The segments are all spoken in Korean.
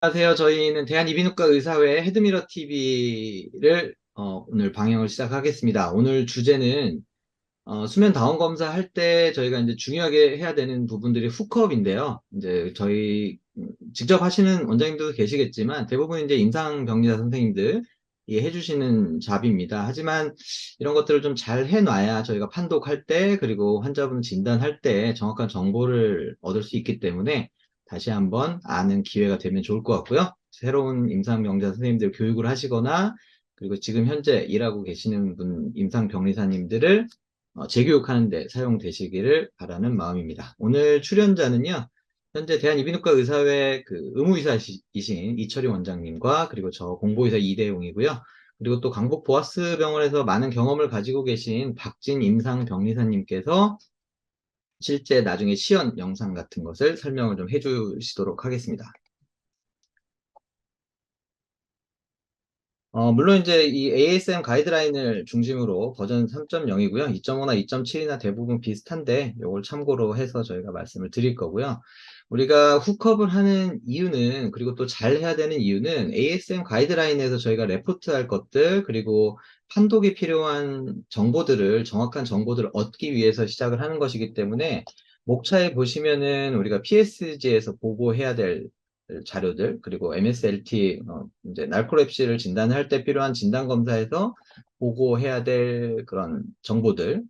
안녕하세요. 저희는 대한이비인후과 의사회 헤드미러 TV를 오늘 방영을 시작하겠습니다. 오늘 주제는 수면 다운 검사 할 때 저희가 이제 중요하게 해야 되는 부분들이 훅업인데요. 이제 저희 직접 하시는 원장님도 계시겠지만 대부분 이제 임상병리사 선생님들이 해주시는 잡입니다. 하지만 이런 것들을 좀 잘 해놔야 저희가 판독할 때 그리고 환자분 진단할 때 정확한 정보를 얻을 수 있기 때문에 다시 한번 아는 기회가 되면 좋을 것 같고요. 새로운 임상병리사 선생님들 교육을 하시거나 그리고 지금 현재 일하고 계시는 분 임상병리사님들을 재교육하는 데 사용되시기를 바라는 마음입니다. 오늘 출연자는요, 현재 대한이비인후과 의사회 그 의무의사이신 이철희 원장님과 그리고 저 공보의사 이대용이고요. 그리고 또 강북 보아스 병원에서 많은 경험을 가지고 계신 박진 임상병리사님께서 실제 나중에 시연 영상 같은 것을 설명을 좀 해주시도록 하겠습니다. 물론 이제 이 ASM 가이드라인을 중심으로 버전 3.0이고요. 2.5나 2.7이나 대부분 비슷한데 이걸 참고로 해서 저희가 말씀을 드릴 거고요. 우리가 훅업을 하는 이유는 그리고 또 잘 해야 되는 이유는 ASM 가이드라인에서 저희가 레포트할 것들 그리고 판독이 필요한 정보들을 정확한 정보들을 얻기 위해서 시작을 하는 것이기 때문에 목차에 보시면은 우리가 PSG에서 보고해야 될 자료들 그리고 MSLT 이제 나르코lep시를 진단할 때 필요한 진단 검사에서 보고해야 될 그런 정보들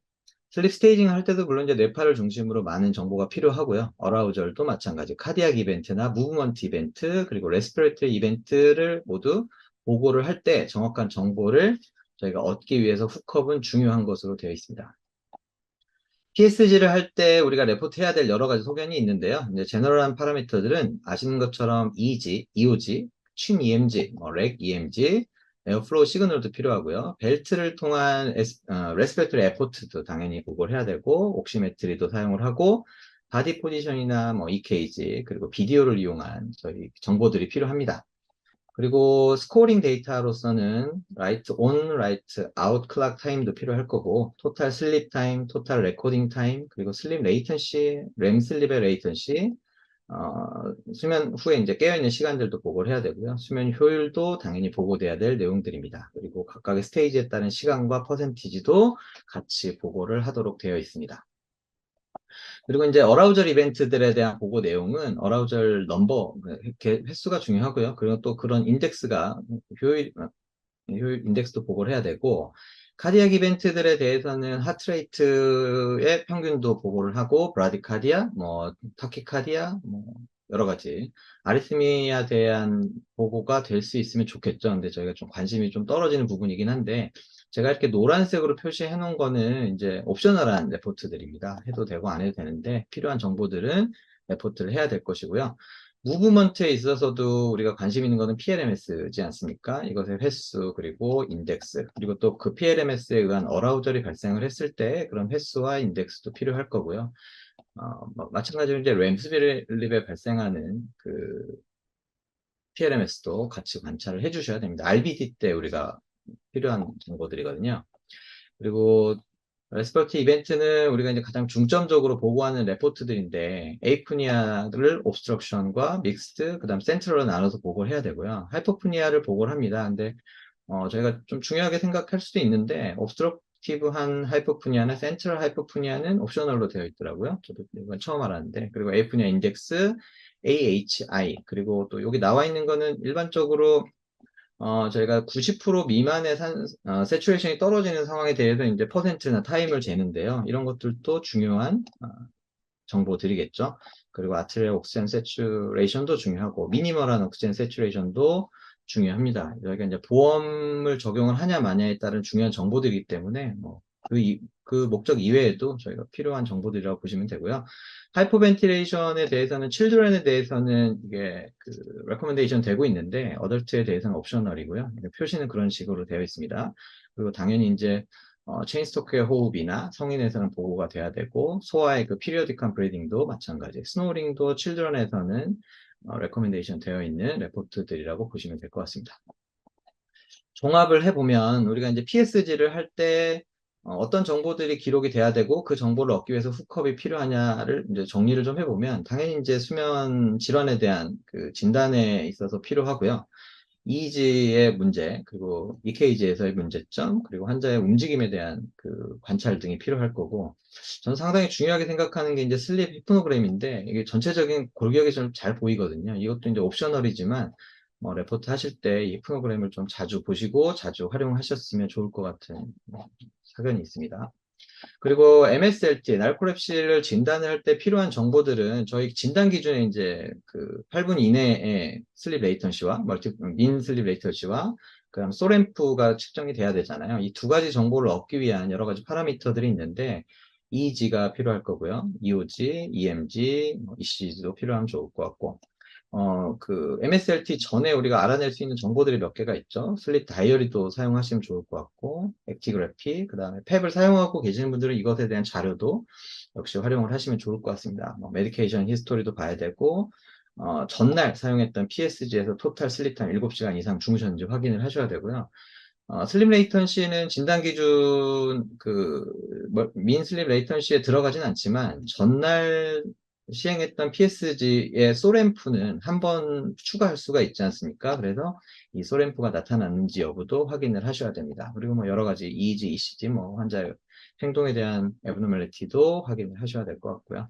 슬립 스테이징 할 때도 물론 이제 뇌파를 중심으로 많은 정보가 필요하고요. 어라우절도 마찬가지 카디악 이벤트나 무브먼트 이벤트 그리고 레스피레이터리 이벤트를 모두 보고를 할 때 정확한 정보를 저희가 얻기 위해서 훅업은 중요한 것으로 되어 있습니다. PSG를 할 때 우리가 레포트 해야 될 여러 가지 소견이 있는데요. 이제 제너럴한 파라미터들은 아시는 것처럼 EG, EOG, чин EMG, 렉 EMG, 에어플로우 시그널도 필요하고요. 벨트를 통한 레스피레이터리 에포트도 당연히 보고를 해야 되고, 옥시메트리도 사용을 하고, 바디 포지션이나 EKG, 그리고 비디오를 이용한 저희 정보들이 필요합니다. 그리고 스코어링 데이터로서는 라이트 온, 라이트 아웃 클락 타임도 필요할 거고 토탈 슬립 타임, 토탈 레코딩 타임, 그리고 슬립 레이턴시, 렘 슬립의 레이턴시, 수면 후에 이제 깨어있는 시간들도 보고를 해야 되고요. 수면 효율도 당연히 보고돼야 될 내용들입니다. 그리고 각각의 스테이지에 따른 시간과 퍼센티지도 같이 보고를 하도록 되어 있습니다. 그리고 이제 어라우절 이벤트들에 대한 보고 내용은 어라우절 넘버, 이렇게 횟수가 중요하고요. 그리고 또 그런 인덱스가 효율 인덱스도 보고를 해야 되고, 카디악 이벤트들에 대해서는 하트레이트의 평균도 보고를 하고, 브라디카디아, 타키카디아, 여러 가지 아리스미아에 대한 보고가 될 수 있으면 좋겠죠. 근데 저희가 좀 관심이 좀 떨어지는 부분이긴 한데, 제가 이렇게 노란색으로 표시해 놓은 거는 이제 옵셔널한 레포트들입니다. 해도 되고 안 해도 되는데, 필요한 정보들은 레포트를 해야 될 것이고요. 무브먼트에 있어서도 우리가 관심 있는 거는 PLMS지 않습니까? 이것의 횟수, 그리고 인덱스, 그리고 또 그 PLMS에 의한 어라우절이 발생을 했을 때 그런 횟수와 인덱스도 필요할 거고요. 마찬가지로 이제 램스빌립에 발생하는 그 PLMS도 같이 관찰을 해주셔야 됩니다. RBD 때 우리가 필요한 정보들이거든요. 그리고 레스퍼티 이벤트는 우리가 이제 가장 중점적으로 보고하는 레포트들인데 에이프니아를 옵스트럭션과 믹스드 그다음 센트럴로 나눠서 보고를 해야 되고요. 하이퍼프니아를 보고를 합니다. 근데 저희가 좀 중요하게 생각할 수도 있는데 옵스트럭티브한 하이퍼프니아나 센트럴 하이퍼프니아는 옵셔널로 되어 있더라고요. 저도 이건 처음 알았는데 그리고 에이프니아 인덱스 AHI 그리고 또 여기 나와 있는 거는 일반적으로 저희가 90% 미만의 세츄레이션이 떨어지는 상황에 대해서 이제 퍼센트나 타임을 재는데요. 이런 것들도 중요한 정보들이겠죠. 그리고 아트리얼 옥시젠 세츄레이션도 중요하고 미니멀한 옥시젠 세츄레이션도 중요합니다. 여기가 이제 보험을 적용을 하냐 마냐에 따른 중요한 정보들이기 때문에 그 목적 이외에도 저희가 필요한 정보들이라고 보시면 되고요. 하이퍼벤틸레이션에 대해서는 칠드런에 대해서는 이게 그 레코멘데이션 되고 있는데 어덜트에 대해서는 옵셔널이고요. 표시는 그런 식으로 되어 있습니다. 그리고 당연히 이제 체인스토크의 호흡이나 성인에서는 보고가 돼야 되고 소아의 그 피리어디컬 브리딩도 마찬가지 스노링도 칠드런에서는 레코멘데이션 되어 있는 레포트들이라고 보시면 될 것 같습니다. 종합을 해보면 우리가 이제 PSG를 할 때 어떤 정보들이 기록이 돼야 되고 그 정보를 얻기 위해서 훅업이 필요하냐를 이제 정리를 좀 해보면 당연히 이제 수면 질환에 대한 그 진단에 있어서 필요하고요. EEG의 문제, 그리고 EKG에서의 문제점, 그리고 환자의 움직임에 대한 그 관찰 등이 필요할 거고, 저는 상당히 중요하게 생각하는 게 이제 슬립 히프노그램인데, 이게 전체적인 골격이 좀 잘 보이거든요. 이것도 이제 옵셔널이지만, 레포트 하실 때 이 히프노그램을 좀 자주 보시고, 자주 활용하셨으면 좋을 것 같은 사견이 있습니다. 그리고 MSLT, 날코lep시를 진단을 할 때 필요한 정보들은 저희 진단 기준에 이제 그 8분 이내에 슬립 레이턴시와 민 슬립 레이턴시와 그다음 소램프가 측정이 돼야 되잖아요. 이 두 가지 정보를 얻기 위한 여러 가지 파라미터들이 있는데 EEG가 필요할 거고요. EOG, EMG, ECG도 필요하면 좋을 것 같고 MSLT 전에 우리가 알아낼 수 있는 정보들이 몇 개가 있죠. 슬립 다이어리도 사용하시면 좋을 것 같고, 액티그래피, 그 다음에 팹을 사용하고 계시는 분들은 이것에 대한 자료도 역시 활용을 하시면 좋을 것 같습니다. 메디케이션 히스토리도 봐야 되고, 전날 사용했던 PSG에서 토탈 슬립 타임 7시간 이상 주무셨는지 확인을 하셔야 되고요. 슬립 레이턴시는 진단 기준 민 슬립 레이턴시에 들어가진 않지만 전날 시행했던 PSG의 소램프는 한 번 추가할 수가 있지 않습니까? 그래서 이 소램프가 나타났는지 여부도 확인을 하셔야 됩니다. 그리고 여러 가지 EEG, ECG, 환자의 행동에 대한 애브노멀리티도 확인을 하셔야 될 것 같고요.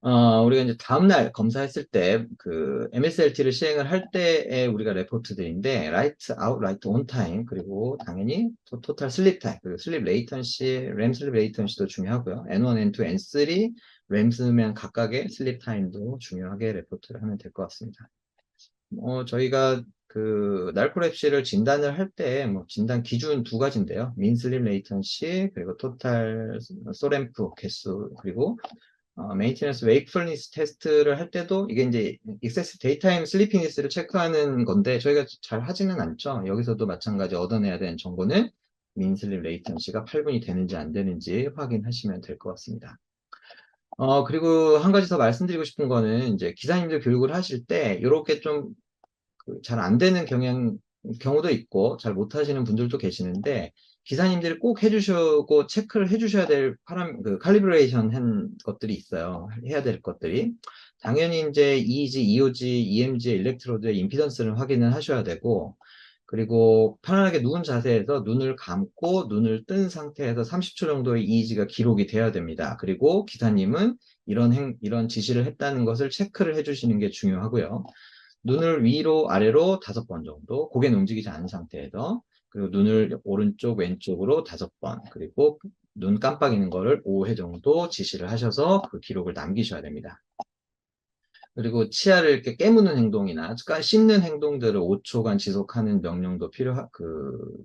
우리가 이제 다음날 검사했을 때, MSLT를 시행을 할 때의 우리가 레포트들인데, 라이트 아웃, 라이트 온 타임, 그리고 당연히 토탈 슬립 타임, 그리고 슬립 레이턴시, 램 슬립 레이턴시도 중요하고요. N1, N2, N3, 램 쓰면 각각의 슬립 타임도 중요하게 레포트를 하면 될 것 같습니다. 저희가 날코lep시를 진단을 할 때, 진단 기준 두 가지인데요. 민 슬립 레이턴시, 그리고 토탈 소램프 개수, 그리고 메인테넌스 웨이크풀니스 테스트를 할 때도 이게 이제 익세스 데이타임 슬리피니스를 체크하는 건데 저희가 잘 하지는 않죠. 여기서도 마찬가지 얻어내야 되는 정보는 민슬립 레이턴시가 8분이 되는지 안 되는지 확인하시면 될 것 같습니다. 그리고 한 가지 더 말씀드리고 싶은 거는 이제 기사님들 교육을 하실 때 이렇게 좀 잘 안 되는 경우도 있고 잘 못하시는 분들도 계시는데 기사님들이 꼭 해주시고 체크를 해주셔야 될 칼리브레이션 한 것들이 있어요. 해야 될 것들이. 당연히 이제 EEG, EOG, EMG의 일렉트로드의 임피던스를 확인을 하셔야 되고 그리고 편안하게 누운 자세에서 눈을 감고 눈을 뜬 상태에서 30초 정도의 EEG가 기록이 돼야 됩니다. 그리고 기사님은 이런 지시를 했다는 것을 체크를 해주시는 게 중요하고요. 눈을 위로 아래로 5번 정도, 고개는 움직이지 않은 상태에서, 그리고 눈을 오른쪽 왼쪽으로 5번, 그리고 눈 깜빡이는 거를 5회 정도 지시를 하셔서 그 기록을 남기셔야 됩니다. 그리고 치아를 이렇게 깨무는 행동이나 씹는 행동들을 5초간 지속하는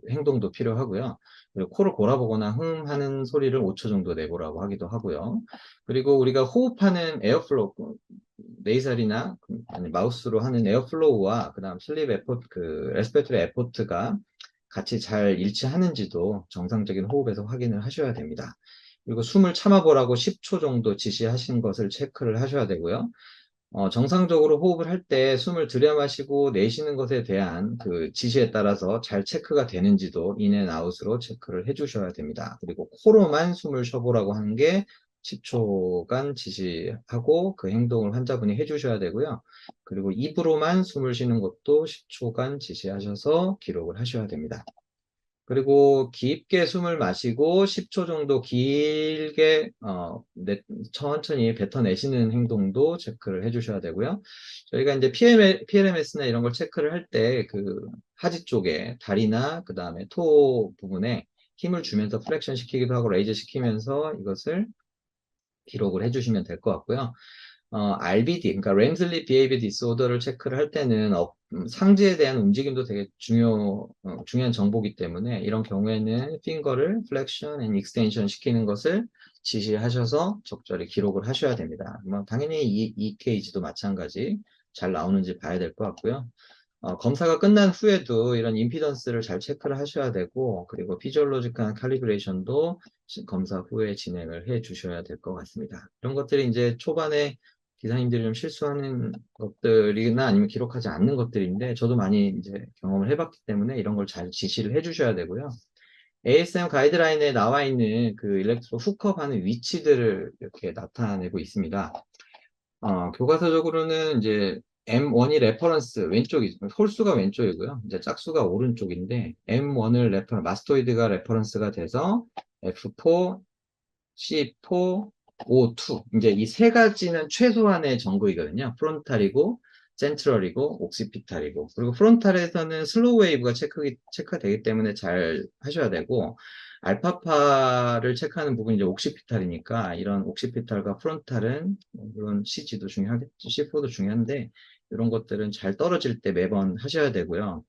행동도 필요하고요. 그리고 코를 골아보거나 하는 소리를 5초 정도 내보라고 하기도 하고요. 그리고 우리가 호흡하는 에어플로우, 네이살이나 아니 마우스로 하는 에어플로우와 그다음 슬립 에포트, 레스피레이터리 에포트가 같이 잘 일치하는지도 정상적인 호흡에서 확인을 하셔야 됩니다. 그리고 숨을 참아보라고 10초 정도 지시하신 것을 체크를 하셔야 되고요. 정상적으로 호흡을 할 때 숨을 들여마시고 내쉬는 것에 대한 그 지시에 따라서 잘 체크가 되는지도 인앤아웃으로 체크를 해주셔야 됩니다. 그리고 코로만 숨을 쉬어보라고 하는 게 10초간 지시하고 그 행동을 환자분이 해주셔야 되고요. 그리고 입으로만 숨을 쉬는 것도 10초간 지시하셔서 기록을 하셔야 됩니다. 그리고 깊게 숨을 마시고 10초 정도 길게 천천히 뱉어내시는 행동도 체크를 해주셔야 되고요. 저희가 이제 PLMS나 이런 걸 체크를 할 때 하지 쪽에 다리나 그 다음에 토 부분에 힘을 주면서 플렉션 시키기도 하고 레이저 시키면서 이것을 기록을 해주시면 될 것 같고요. RBD, 그러니까 REM Sleep Behavior Disorder를 체크를 할 때는 상지에 대한 움직임도 되게 중요한 정보이기 때문에 이런 경우에는 핑거를 플렉션 앤 익스텐션 시키는 것을 지시하셔서 적절히 기록을 하셔야 됩니다. 당연히 EKG도 마찬가지 잘 나오는지 봐야 될 것 같고요. 검사가 끝난 후에도 이런 임피던스를 잘 체크를 하셔야 되고 그리고 피지올로지컬 칼리브레이션도 검사 후에 진행을 해 주셔야 될 것 같습니다. 이런 것들이 이제 초반에 기사님들이 좀 실수하는 것들이나 아니면 기록하지 않는 것들인데 저도 많이 이제 경험을 해봤기 때문에 이런 걸 잘 지시를 해 주셔야 되고요. ASM 가이드라인에 나와 있는 그 일렉트로 훅업하는 위치들을 이렇게 나타내고 있습니다. 교과서적으로는 이제 M1이 레퍼런스 왼쪽이 홀수가 왼쪽이고요. 이제 짝수가 오른쪽인데 M1을 마스토이드가 레퍼런스가 돼서 F4, C4, O2 이제 이 세 가지는 최소한의 정극이거든요. 프론탈이고 센트럴이고 옥시피탈이고 그리고 프론탈에서는 슬로우 웨이브가 체크가 되기 때문에 잘 하셔야 되고 알파파를 체크하는 부분이 이제 옥시피탈이니까 이런 옥시피탈과 프론탈은 물론 CG도 중요하겠죠. C4도 중요한데 이런 것들은 잘 떨어질 때 매번 하셔야 되고요.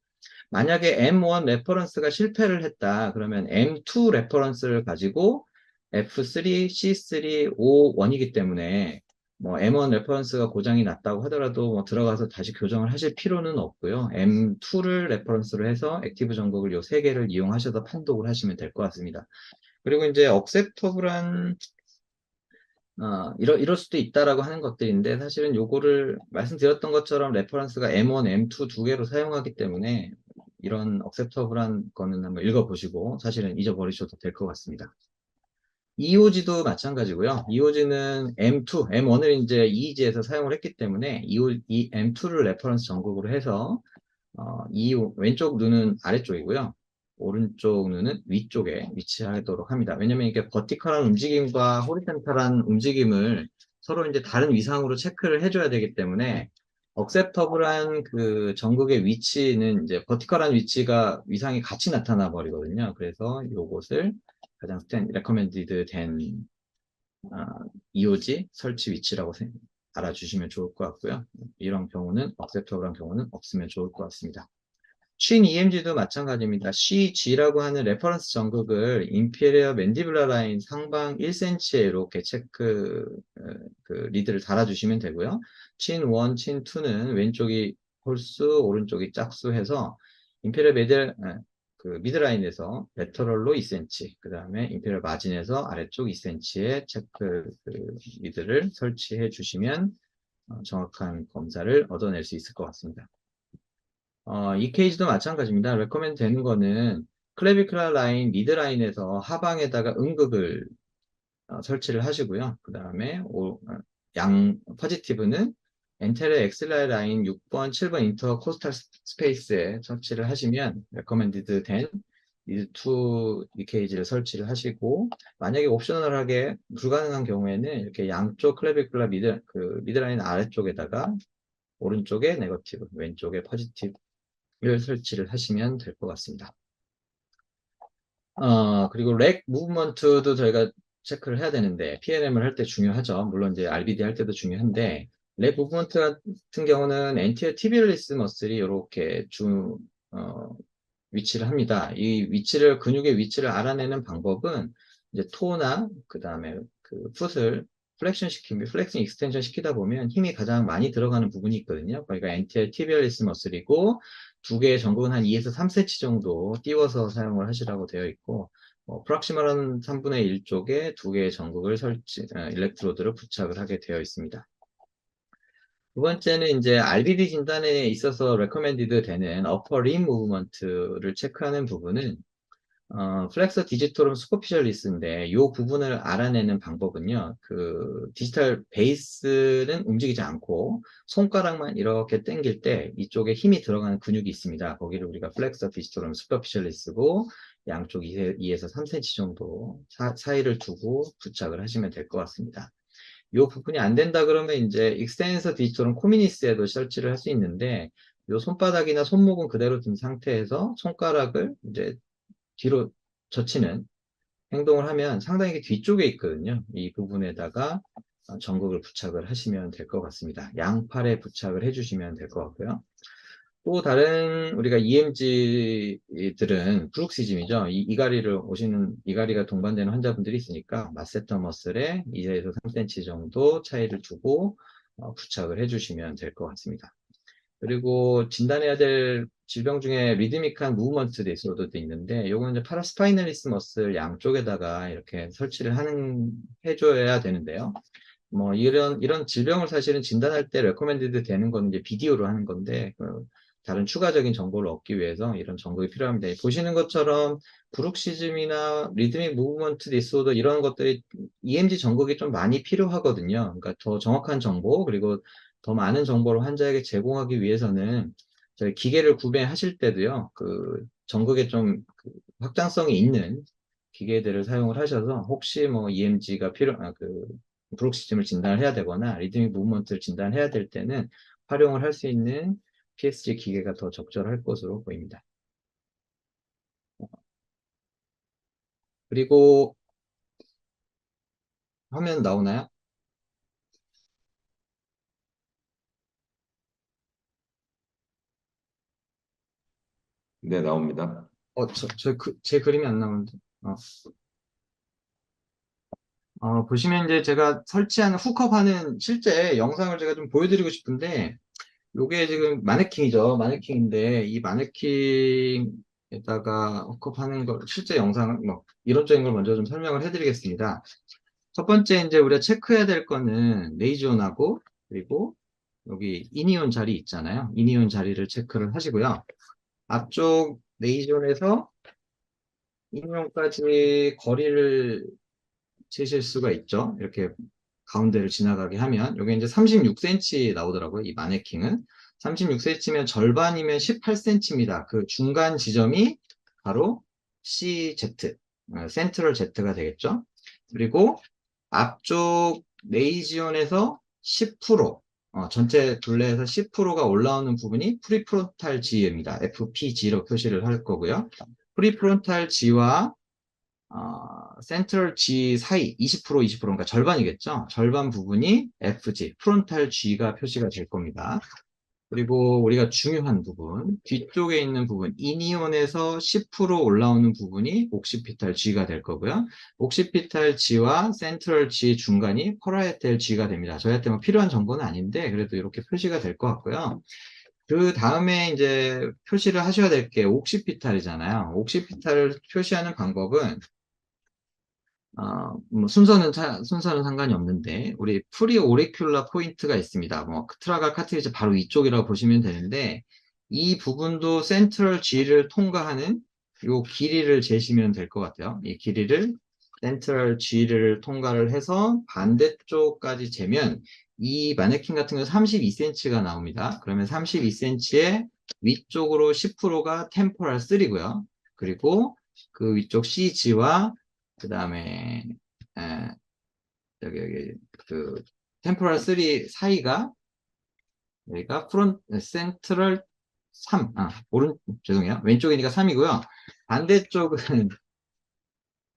만약에 M1 레퍼런스가 실패를 했다. 그러면 M2 레퍼런스를 가지고 F3, C3, O1이기 때문에 뭐 M1 레퍼런스가 고장이 났다고 하더라도 뭐 들어가서 다시 교정을 하실 필요는 없고요. M2를 레퍼런스로 해서 액티브 전극을 요 세 개를 이용하셔서 판독을 하시면 될 것 같습니다. 그리고 이제 억셉터블한 이럴 수도 있다라고 하는 것들인데, 사실은 요거를 말씀드렸던 것처럼 레퍼런스가 M1, M2 두 개로 사용하기 때문에, 이런 억셉터블한 거는 한번 읽어보시고, 사실은 잊어버리셔도 될 것 같습니다. EOG도 마찬가지고요. EOG는 M2, M1을 이제 EEG에서 사용을 했기 때문에, 이 M2를 레퍼런스 전극으로 해서, 이 왼쪽 눈은 아래쪽이고요. 오른쪽 눈은 위쪽에 위치하도록 합니다. 왜냐면 이게 버티컬한 움직임과 호리젠탈한 움직임을 서로 이제 다른 위상으로 체크를 해줘야 되기 때문에 억셉터블한 그 전극의 위치는 이제 버티컬한 위치가 위상이 같이 나타나 버리거든요. 그래서 요것을 가장 레커멘디드 된 EOG 설치 위치라고 알아주시면 좋을 것 같고요. 이런 경우는 억셉터블한 경우는 없으면 좋을 것 같습니다. 쉰 EMG도 마찬가지입니다. CG라고 하는 레퍼런스 전극을 인피리어 맨디블라 라인 상방 1cm에 이렇게 그 리드를 달아주시면 되고요. 친 1, 친 2는 왼쪽이 홀수, 오른쪽이 짝수 해서 인피리어 그 미드라인에서 레터럴로 2cm, 그 다음에 인피리어 마진에서 아래쪽 2cm의 체크 리드를 설치해 주시면 정확한 검사를 얻어낼 수 있을 것 같습니다. 이 케이지도 마찬가지입니다. 레커멘드 되는 거는 클레비클라 라인, 미드 라인에서 하방에다가 음극을 설치를 하시고요. 그 다음에 양 포지티브는 엔테르 엑셀라 라인 6번, 7번 인터 코스탈 스페이스에 설치를 하시면 레커멘디드 된 미드2 EKG를 설치를 하시고, 만약에 옵셔널하게 불가능한 경우에는 이렇게 양쪽 클레비클라 미드라인 아래쪽에다가 오른쪽에 네거티브, 왼쪽에 포지티브 를 설치를 하시면 될 것 같습니다. 그리고 렉 무브먼트도 저희가 체크를 해야 되는데, PNM을 할 때 중요하죠. 물론 이제 RBD 할 때도 중요한데, 렉 무브먼트 같은 경우는 엔티어 티비얼리스 머슬이 이렇게 위치를 합니다. 이 위치를, 근육의 위치를 알아내는 방법은 이제 토나, 그 다음에 그 풋을 플렉션 익스텐션 시키다 보면 힘이 가장 많이 들어가는 부분이 있거든요. 그러니까 엔티어 티비얼리스 머슬이고, 두 개의 전극은 한 2에서 3cm 정도 띄워서 사용을 하시라고 되어 있고, 프락시멀한 3분의 1 쪽에 두 개의 전극을 일렉트로드를 부착을 하게 되어 있습니다. 두 번째는 이제 RBD 진단에 있어서 레커멘디드 되는 어퍼 림 무브먼트를 체크하는 부분은 플렉서 디지토름 슈퍼피셜리스인데 이 부분을 알아내는 방법은요. 그 디지털 베이스는 움직이지 않고 손가락만 이렇게 당길 때 이쪽에 힘이 들어가는 근육이 있습니다. 거기를 우리가 플렉서 디지토름 슈퍼피셜리스고 양쪽 2에서 3cm 정도 사이를 두고 부착을 하시면 될 것 같습니다. 이 부분이 안 된다 그러면 이제 익스텐서 디지털은 코미니스에도 설치를 할 수 있는데 이 손바닥이나 손목은 그대로 둔 상태에서 손가락을 이제 뒤로 젖히는 행동을 하면 상당히 뒤쪽에 있거든요. 이 부분에다가 전극을 부착을 하시면 될 것 같습니다. 양팔에 부착을 해주시면 될 것 같고요. 또 다른 우리가 EMG들은 브룩시즘이죠. 이가리가 동반되는 환자분들이 있으니까 마세터 머슬에 2에서 3cm 정도 차이를 두고 부착을 해주시면 될 것 같습니다. 그리고 진단해야 될 질병 중에 리드미컬 무브먼트 디스오더도 있는데, 요거는 이제 파라스파이널리스 머슬 양쪽에다가 이렇게 설치를 해줘야 되는데요. 뭐, 이런 질병을 사실은 진단할 때 레코멘디드 되는 거는 이제 비디오로 하는 건데, 다른 추가적인 정보를 얻기 위해서 이런 정보가 필요합니다. 보시는 것처럼 브룩시즘이나 리드믹 무브먼트 디스오더 이런 것들이 EMG 정보가 좀 많이 필요하거든요. 그러니까 더 정확한 정보 그리고 더 많은 정보를 환자에게 제공하기 위해서는 저희 기계를 구매하실 때도요, 그 전극에 좀그 확장성이 있는 기계들을 사용을 하셔서 혹시 뭐 EMG가 브룩시즘을 진단을 해야 되거나 리드믹 무브먼트를 진단해야 될 때는 활용을 할 수 있는 PSG 기계가 더 적절할 것으로 보입니다. 그리고 화면 나오나요? 네, 나옵니다. 제 그림이 안 나오는데. 어, 보시면 이제 제가 설치하는 훅업하는 실제 영상을 제가 좀 보여드리고 싶은데, 요게 지금 마네킹이죠. 마네킹인데, 이 마네킹에다가 훅업하는 거, 실제 영상, 뭐, 이론적인 걸 먼저 좀 설명을 해드리겠습니다. 첫 번째, 이제 우리가 체크해야 될 거는 레이존하고, 그리고 여기 이니온 자리 있잖아요. 이니온 자리를 체크를 하시고요. 앞쪽 레이존에서 이니온까지 거리를 재실 수가 있죠. 이렇게 가운데를 지나가게 하면 여기 이제 36cm 나오더라고요. 이 마네킹은 36cm면 절반이면 18cm입니다. 그 중간 지점이 바로 CZ, 센트럴 Z가 되겠죠. 그리고 앞쪽 레이지온에서 10%, 전체 둘레에서 10%가 올라오는 부분이 프리프론탈 G입니다. FPG로 표시를 할 거고요. 프리프론탈 G와 센트럴 G 사이 20%, 20%, 그러니까 절반이겠죠? 절반 부분이 FG, 프론탈 G가 표시가 될 겁니다. 그리고 우리가 중요한 부분, 뒤쪽에 있는 부분, 이니온에서 10% 올라오는 부분이 옥시피탈 G가 될 거고요. 옥시피탈 G와 센트럴 G 중간이 퍼라이텔 G가 됩니다. 저희한테 뭐 필요한 정보는 아닌데, 그래도 이렇게 표시가 될 것 같고요. 그 다음에 이제 표시를 하셔야 될 게 옥시피탈이잖아요. 옥시피탈을 표시하는 방법은 뭐 순서는 상관이 없는데, 우리 프리오리큘라 포인트가 있습니다. 뭐, 트라갈 카트리지 바로 이쪽이라고 보시면 되는데, 이 부분도 센트럴 G를 통과하는 요 길이를 재시면 될 것 같아요. 이 길이를 센트럴 G를 통과를 해서 반대쪽까지 재면 이 마네킹 같은 경우 32cm가 나옵니다. 그러면 32cm의 위쪽으로 10%가 템포럴 3고요. 그리고 그 위쪽 CG와 그 다음에 여기 그 템포럴 3 사이가 여기가 센트럴 3, 죄송해요. 왼쪽이니까 3이고요. 반대쪽은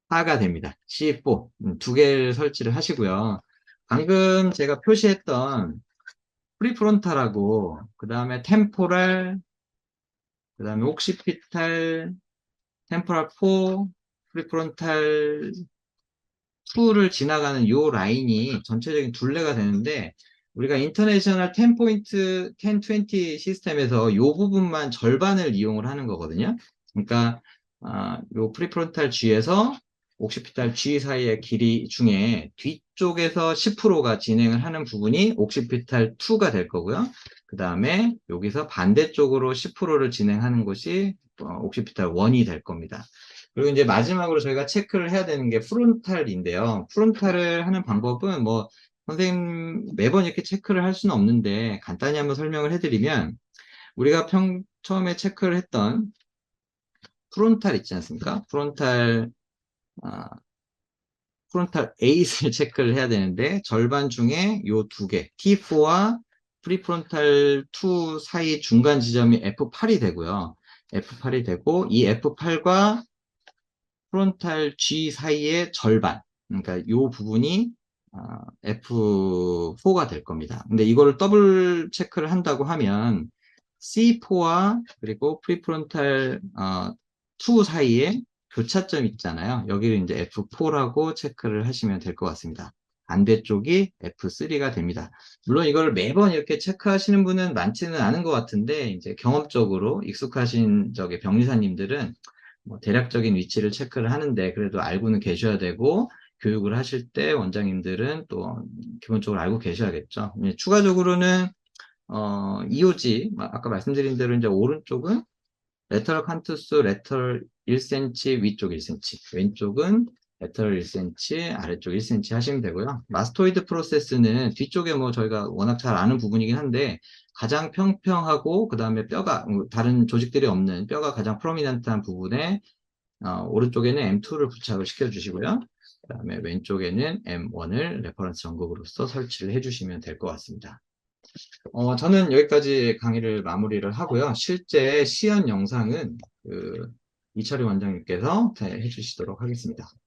4가 됩니다. C4 두 개를 설치를 하시고요. 방금 제가 표시했던 프리프론탈하고 그 다음에 템포럴, 그 다음에 옥시피탈, 템포럴 4, 프리프론탈 2를 지나가는 요 라인이 전체적인 둘레가 되는데 우리가 인터내셔널 10포인트 1020 시스템에서 요 부분만 절반을 이용을 하는 거거든요. 그러니까 요 프리프론탈 G에서 옥시피탈 G 사이의 길이 중에 뒤쪽에서 10%가 진행을 하는 부분이 옥시피탈 2가 될 거고요. 그 다음에 여기서 반대쪽으로 10%를 진행하는 것이 옥시피탈 1이 될 겁니다. 그리고 이제 마지막으로 저희가 체크를 해야 되는 게 프론탈인데요. 프론탈을 하는 방법은 뭐 선생님 매번 이렇게 체크를 할 수는 없는데 간단히 한번 설명을 해드리면 우리가 처음에 체크를 했던 프론탈 있지 않습니까? 아, 프론탈 에잇을 체크를 해야 되는데 절반 중에 요 두 개, T4와 프리프론탈 2 사이 중간 지점이 F8이 되고요. F8이 되고 이 F8과 프론탈 G 사이의 절반. 그러니까 이 부분이 F4가 될 겁니다. 근데 이거를 더블 체크를 한다고 하면 C4와 그리고 프리프론탈 2 사이에 교차점 있잖아요. 여기를 이제 F4라고 체크를 하시면 될 것 같습니다. 반대쪽이 F3가 됩니다. 물론 이걸 매번 이렇게 체크하시는 분은 많지는 않은 것 같은데 이제 경험적으로 익숙하신 병리사님들은 뭐 대략적인 위치를 체크를 하는데 그래도 알고는 계셔야 되고 교육을 하실 때 원장님들은 또 기본적으로 알고 계셔야겠죠. 추가적으로는 EOG, 아까 말씀드린 대로 이제 오른쪽은 레터럴 칸투스 레터럴 1cm, 위쪽 1cm, 왼쪽은 레터럴 1cm, 아래쪽 1cm 하시면 되고요. 마스토이드 프로세스는 뒤쪽에 뭐 저희가 워낙 잘 아는 부분이긴 한데 가장 평평하고 그 다음에 뼈가 다른 조직들이 없는 뼈가 가장 프로미넌트한 부분에 오른쪽에는 M2를 부착을 시켜주시고요. 그 다음에 왼쪽에는 M1을 레퍼런스 전극으로서 설치를 해주시면 될 것 같습니다. 저는 여기까지 강의를 마무리를 하고요. 실제 시연 영상은 이철희 원장님께서 해주시도록 하겠습니다.